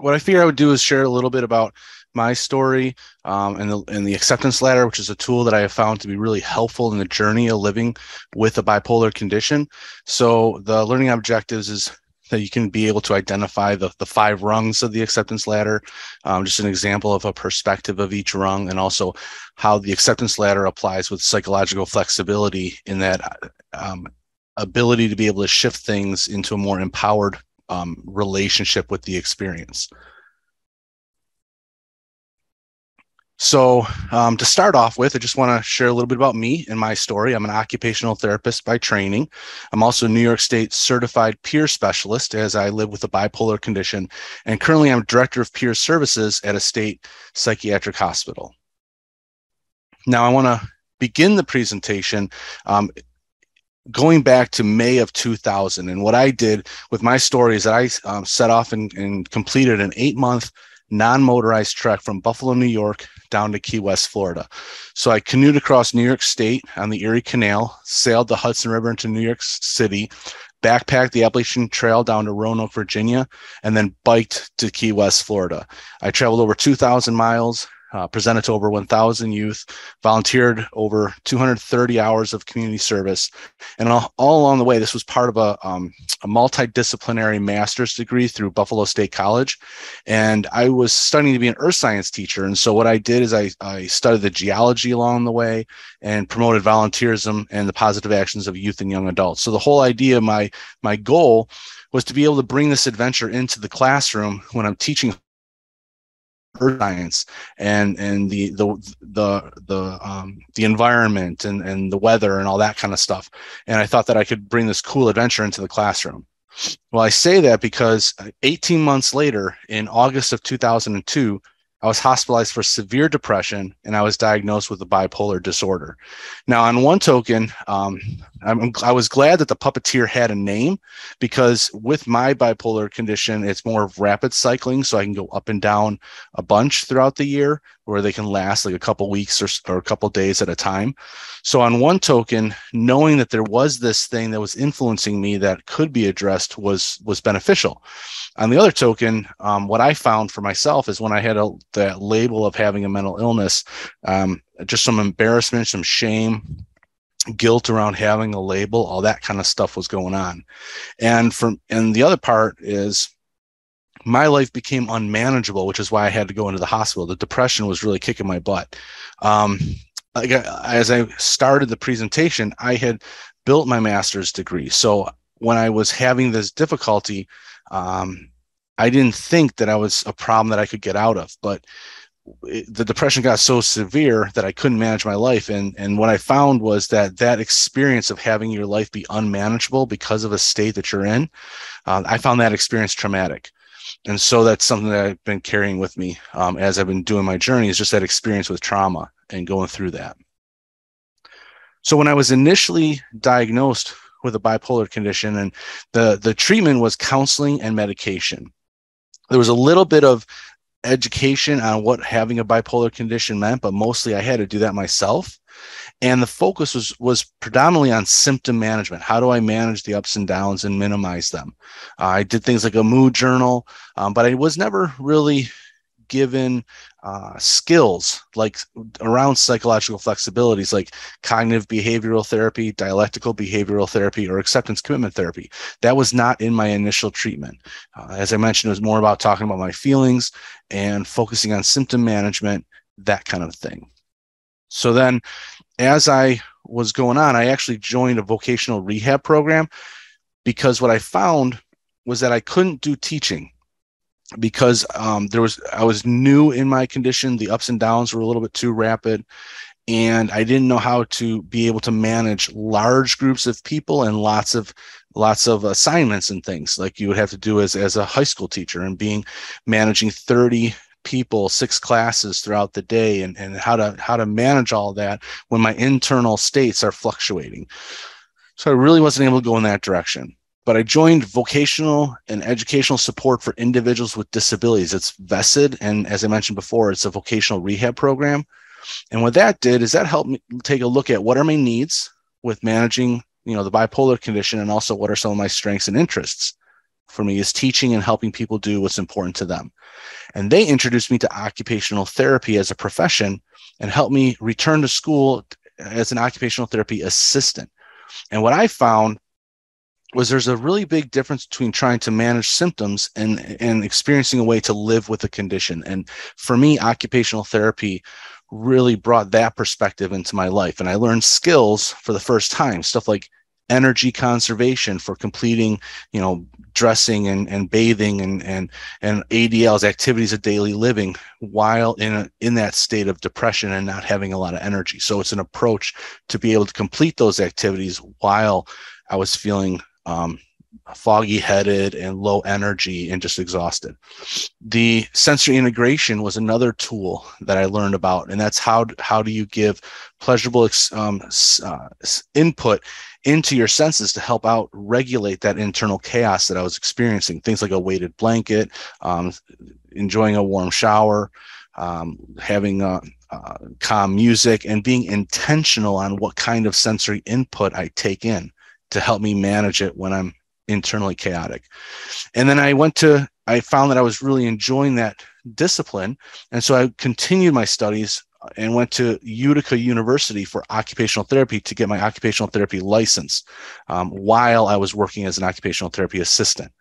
what I figured I would do is share a little bit about my story and the acceptance ladder, which is a tool that I have found to be really helpful in the journey of living with a bipolar condition. So the learning objectives is that you can be able to identify the 5 rungs of the acceptance ladder, just an example of a perspective of each rung, and also how the acceptance ladder applies with psychological flexibility in that ability to be able to shift things into a more empowered relationship with the experience. So to start off with, I just want to share a little bit about me and my story. I'm an occupational therapist by training. I'm also a New York State certified peer specialist as I live with a bipolar condition. And currently I'm director of peer services at a state psychiatric hospital. Now I want to begin the presentation going back to May of 2000. And what I did with my story is that I set off and completed an 8-month non-motorized trek from Buffalo, New York down to Key West, Florida. So I canoed across New York State on the Erie Canal, sailed the Hudson River into New York City, backpacked the Appalachian Trail down to Roanoke, Virginia, and then biked to Key West, Florida. I traveled over 2,000 miles, presented to over 1,000 youth, volunteered over 230 hours of community service. And all along the way, this was part of a multidisciplinary master's degree through Buffalo State College. And I was studying to be an earth science teacher. And so what I did is I studied the geology along the way and promoted volunteerism and the positive actions of youth and young adults. So the whole idea, my goal was to be able to bring this adventure into the classroom when I'm teaching earth science and the environment and the weather and all that kind of stuff. And I thought that I could bring this cool adventure into the classroom. Well, I say that because 18 months later, in August of 2002, I was hospitalized for severe depression and I was diagnosed with a bipolar disorder. Now, on one token, I was glad that the puppeteer had a name, because with my bipolar condition, it's more of rapid cycling. So I can go up and down a bunch throughout the year, where they can last like a couple weeks or a couple days at a time. So on one token, knowing that there was this thing that was influencing me that could be addressed was beneficial. On the other token, what I found for myself is when I had that label of having a mental illness, just some embarrassment, some shame, guilt around having a label, all that kind of stuff was going on. And the other part is my life became unmanageable, which is why I had to go into the hospital. The depression was really kicking my butt. As I started the presentation, I had built my master's degree. So when I was having this difficulty, I didn't think that I was a problem that I could get out of, but the depression got so severe that I couldn't manage my life. And what I found was that experience of having your life be unmanageable because of a state that you're in, I found that experience traumatic. And so that's something that I've been carrying with me as I've been doing my journey, is just that experience with trauma and going through that. So when I was initially diagnosed with a bipolar condition, and the treatment was counseling and medication, there was a little bit of education on what having a bipolar condition meant, but mostly I had to do that myself. And the focus was predominantly on symptom management. How do I manage the ups and downs and minimize them? I did things like a mood journal, but I was never really given skills like around psychological flexibilities, like cognitive behavioral therapy, dialectical behavioral therapy, or acceptance commitment therapy. That was not in my initial treatment. As I mentioned, it was more about talking about my feelings and focusing on symptom management, that kind of thing. So then, as I was going on, I actually joined a vocational rehab program, because what I found was that I couldn't do teaching, because I was new in my condition. The ups and downs were a little bit too rapid, and I didn't know how to be able to manage large groups of people and lots of assignments and things like you would have to do as a high school teacher, and managing 30 people, 6 classes throughout the day, and how to manage all that when my internal states are fluctuating. So I really wasn't able to go in that direction. But I joined vocational and educational support for individuals with disabilities. It's vested, and as I mentioned before, it's a vocational rehab program. And what that did is that helped me take a look at what are my needs with managing, the bipolar condition, and also what are some of my strengths and interests. for me is teaching and helping people do what's important to them. And they introduced me to occupational therapy as a profession and helped me return to school as an occupational therapy assistant. And what I found was there's a really big difference between trying to manage symptoms and experiencing a way to live with a condition. And for me, occupational therapy really brought that perspective into my life. And I learned skills for the first time, stuff like energy conservation for completing, dressing and bathing and ADLs, activities of daily living, while in that state of depression and not having a lot of energy. So it's an approach to be able to complete those activities while I was feeling foggy headed and low energy and just exhausted. The sensory integration was another tool that I learned about, and that's how do you give pleasurable input into your senses to help out regulate that internal chaos that I was experiencing. Things like a weighted blanket, enjoying a warm shower, having calm music, and being intentional on what kind of sensory input I take in to help me manage it when I'm internally chaotic. And then I found that I was really enjoying that discipline. And so I continued my studies and went to Utica University for occupational therapy to get my occupational therapy license while I was working as an occupational therapy assistant.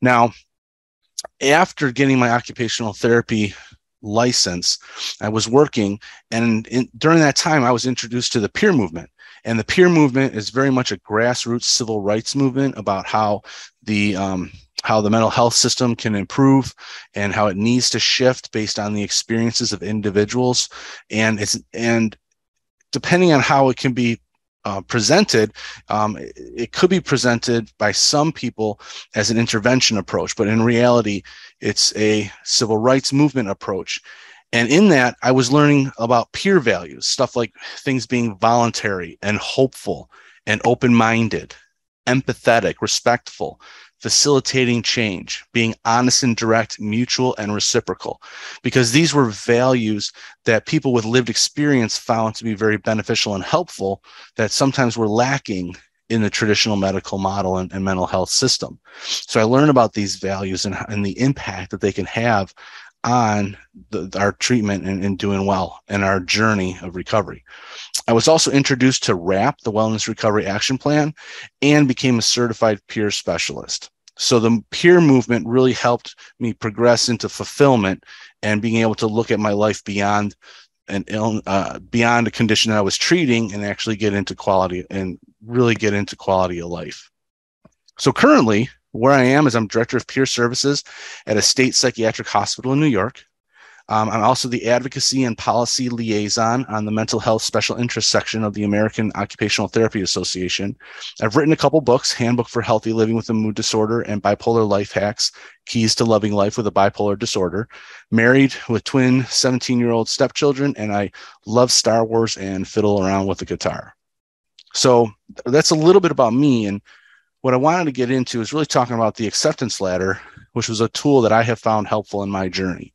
Now, after getting my occupational therapy license, I was working, and during that time, I was introduced to the peer movement. And the peer movement is very much a grassroots civil rights movement about how the mental health system can improve and how it needs to shift based on the experiences of individuals. And depending on how it can be presented, it could be presented by some people as an intervention approach, but in reality, it's a civil rights movement approach. And in that, I was learning about peer values, stuff like things being voluntary and hopeful and open-minded, empathetic, respectful, facilitating change, being honest and direct, mutual and reciprocal, because these were values that people with lived experience found to be very beneficial and helpful that sometimes were lacking in the traditional medical model and mental health system. So I learned about these values and the impact that they can have on our treatment and doing well in our journey of recovery. I was also introduced to WRAP, the Wellness Recovery Action Plan, and became a certified peer specialist. So the peer movement really helped me progress into fulfillment and being able to look at my life beyond a condition that I was treating and actually get into quality of life. So currently, where I am is I'm director of peer services at a state psychiatric hospital in New York. I'm also the advocacy and policy liaison on the mental health special interest section of the American Occupational Therapy Association. I've written a couple books, Handbook for Healthy Living with a Mood Disorder and Bipolar Life Hacks, Keys to Loving Life with a Bipolar Disorder, married with twin 17-year-old stepchildren, and I love Star Wars and fiddle around with the guitar. So that's a little bit about me. And what I wanted to get into is really talking about the acceptance ladder, which was a tool that I have found helpful in my journey.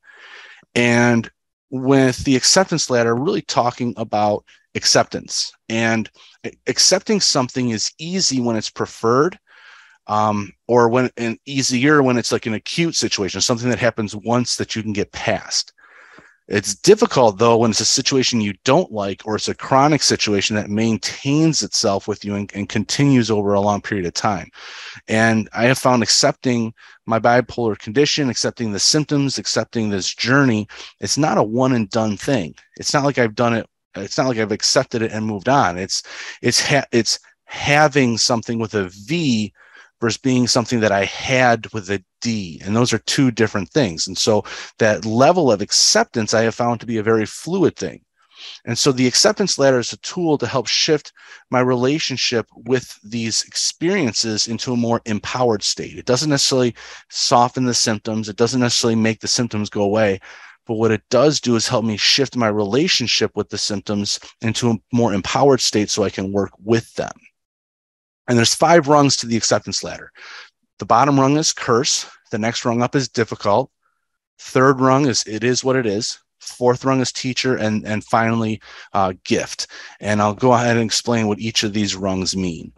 And with the acceptance ladder, really talking about acceptance. And accepting something is easy when it's preferred, or easier when it's like an acute situation, something that happens once that you can get past. It's difficult, though, when it's a situation you don't like, or it's a chronic situation that maintains itself with you and continues over a long period of time. And I have found accepting my bipolar condition, accepting the symptoms, accepting this journey, it's not a one and done thing. It's not like I've done it. It's not like I've accepted it and moved on. It's having something with a V versus being something that I had with a D. And those are two different things. And so that level of acceptance I have found to be a very fluid thing. And so the acceptance ladder is a tool to help shift my relationship with these experiences into a more empowered state. It doesn't necessarily soften the symptoms. It doesn't necessarily make the symptoms go away. But what it does do is help me shift my relationship with the symptoms into a more empowered state so I can work with them. And there's 5 rungs to the acceptance ladder. The bottom rung is curse. The next rung up is difficult. Third rung is it is what it is. Fourth rung is teacher. And finally, gift. And I'll go ahead and explain what each of these rungs mean.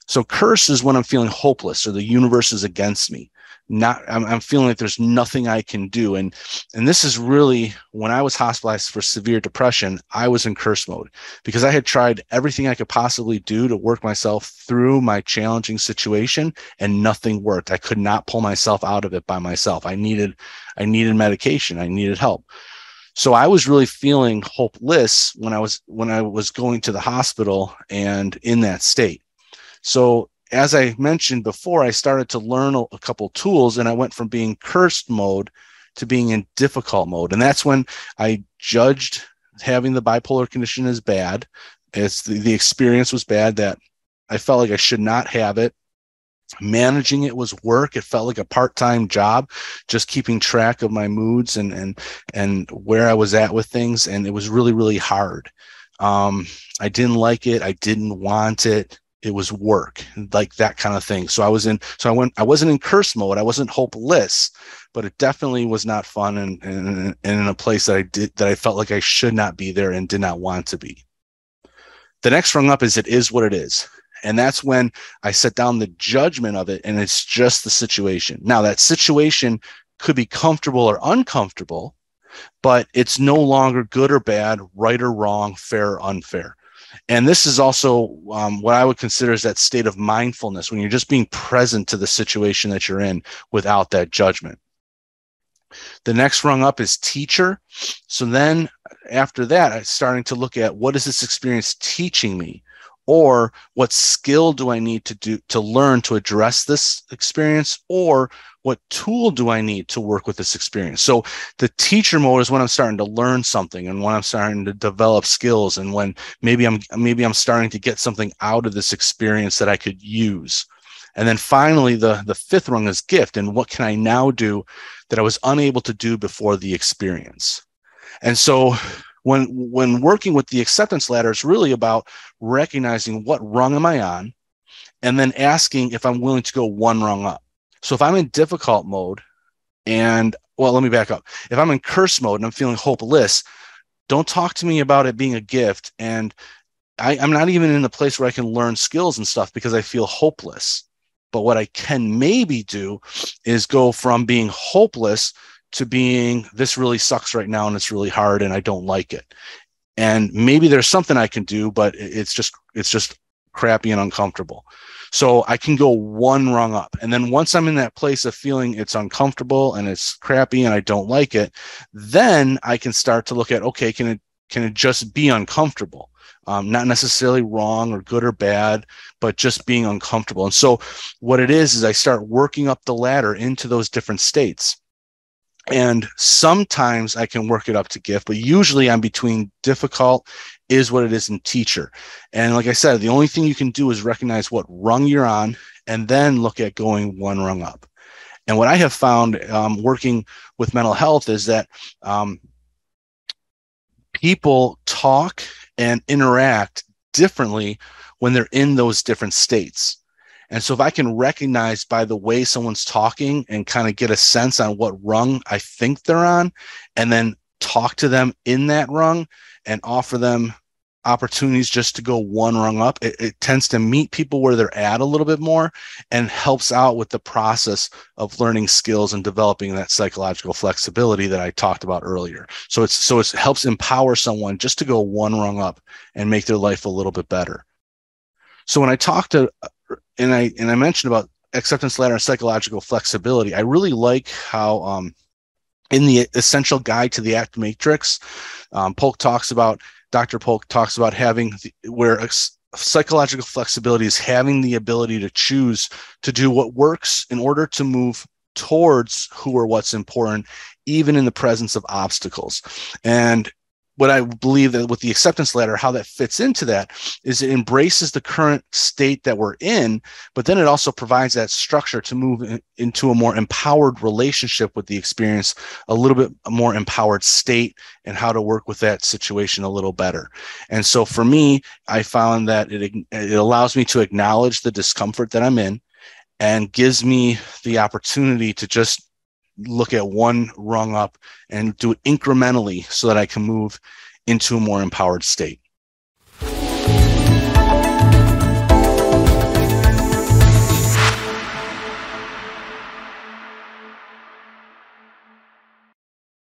So curse is when I'm feeling hopeless or the universe is against me. I'm feeling like there's nothing I can do. And this is really when I was hospitalized for severe depression, I was in curse mode because I had tried everything I could possibly do to work myself through my challenging situation and nothing worked. I could not pull myself out of it by myself. I needed medication. I needed help. So I was really feeling hopeless when I was going to the hospital and in that state. So as I mentioned before, I started to learn a couple tools, and I went from being cursed mode to being in difficult mode. And that's when I judged having the bipolar condition as bad. It's the experience was bad, that I felt like I should not have it. Managing it was work. It felt like a part-time job, just keeping track of my moods and where I was at with things. And it was really, really hard. I didn't like it. I didn't want it. It was work, like that kind of thing. So I wasn't in curse mode. I wasn't hopeless, but it definitely was not fun and in a place that I felt like I should not be there and did not want to be. The next rung up is it is what it is. And that's when I set down the judgment of it, and it's just the situation. Now, that situation could be comfortable or uncomfortable, but it's no longer good or bad, right or wrong, fair or unfair. And this is also what I would consider is that state of mindfulness, when you're just being present to the situation that you're in without that judgment. The next rung up is teacher. So then after that, I'm starting to look at, what is this experience teaching me? Or what skill do I need to learn to address this experience? Or what tool do I need to work with this experience? So the teacher mode is when I'm starting to learn something and when I'm starting to develop skills and when maybe I'm starting to get something out of this experience that I could use. And then finally, the fifth rung is gift. And what can I now do that I was unable to do before the experience? And so when working with the acceptance ladder, it's really about recognizing what rung am I on, and then asking if I'm willing to go one rung up. So if I'm in difficult mode let me back up. If I'm in curse mode and I'm feeling hopeless, don't talk to me about it being a gift. And I'm not even in the place where I can learn skills and stuff because I feel hopeless. But what I can maybe do is go from being hopeless to being, this really sucks right now and it's really hard and I don't like it. And maybe there's something I can do, but it's just crappy and uncomfortable. So I can go one rung up. And then once I'm in that place of feeling it's uncomfortable and it's crappy and I don't like it, then I can start to look at, okay, can it just be uncomfortable? Not necessarily wrong or good or bad, but just being uncomfortable. And so what it is I start working up the ladder into those different states. And sometimes I can work it up to gift, but usually I'm between difficult is what it is in teacher. And like I said, the only thing you can do is recognize what rung you're on and then look at going one rung up. And what I have found working with mental health is that people talk and interact differently when they're in those different states. And so if I can recognize by the way someone's talking and kind of get a sense on what rung I think they're on, and then talk to them in that rung and offer them opportunities just to go one rung up, it tends to meet people where they're at a little bit more and helps out with the process of learning skills and developing that psychological flexibility that I talked about earlier. So it helps empower someone just to go one rung up and make their life a little bit better. So when I talk to and I mentioned about acceptance ladder and psychological flexibility, I really like how in the essential guide to the ACT matrix, Dr. Polk talks about having where psychological flexibility is having the ability to choose to do what works in order to move towards who or what's important, even in the presence of obstacles. And what I believe that with the acceptance ladder, how that fits into that is it embraces the current state that we're in, but then it also provides that structure to move into a more empowered relationship with the experience, a little bit more empowered state, and how to work with that situation a little better. And so for me, I found that it allows me to acknowledge the discomfort that I'm in and gives me the opportunity to just look at one rung up and do it incrementally so that I can move into a more empowered state.